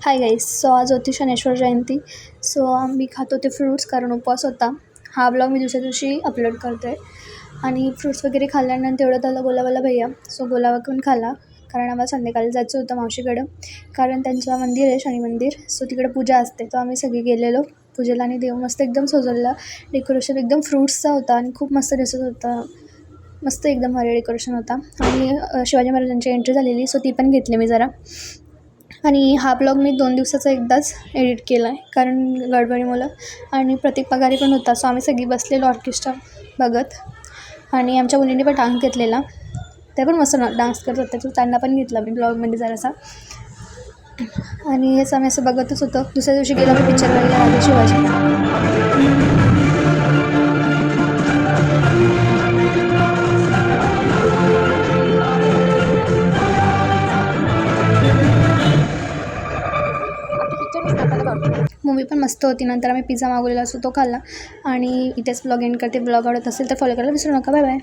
Hi guys. So आज होती शनेश्वर जयंती. So आम्ही खात होते फ्रूट्स कारण उपवास होता. हा ब्लॉग मी दुसऱ्या दिवशी अपलोड करते. आणि फ्रूट्स वगैरे खाल्ल्यानंतर एवढं त्याला गोलावाला भैया. सो गोलावा पण खाल्ला कारण आम्हाला संध्याकाळी जायचं होतं मावशीकडं, कारण त्यांचं मंदिर आहे शनी मंदिर. सो तिकडे पूजा असते. तो आम्ही सगळे गेलेलो पूजेला आणि देव मस्त एकदम सजवलेला. डेकोरेशन एकदम फ्रूट्सचा होता आणि खूप मस्त दिसत होता. मस्त एकदम भारी डेकोरेशन होता. आणि शिवाजी महाराजांची एंट्री झालेली, सो ती पण घेतली मी जरा. आणि हा ब्लॉग मी 2 दिवसाचा एकदाच एडिट केला आहे कारण गडबडीमुळं. आणि प्रतीक पगारी पण होता. सो आम्ही सगळी बसलेलो ऑर्केस्ट्रा बघत. आणि आमच्या मुलींनी पण डान्स घेतलेला. ते पण मस्त डान्स करत होते. त्यांना पण घेतला मी ब्लॉगमध्ये जरासा. आणि हेच आम्ही असं बघतच होतं. दुसऱ्या दिवशी गेलो मी पिक्चर बघायला राजा शिवाजी. मूवी पण मस्त होती. नंतर आम्ही पिझ्झा मागवलेला असतो तो खाल्ला. आणि इथेच ब्लॉग एंड करते. ब्लॉग आवडत असेल तर फॉलो करायला विसरू नका. Bye bye.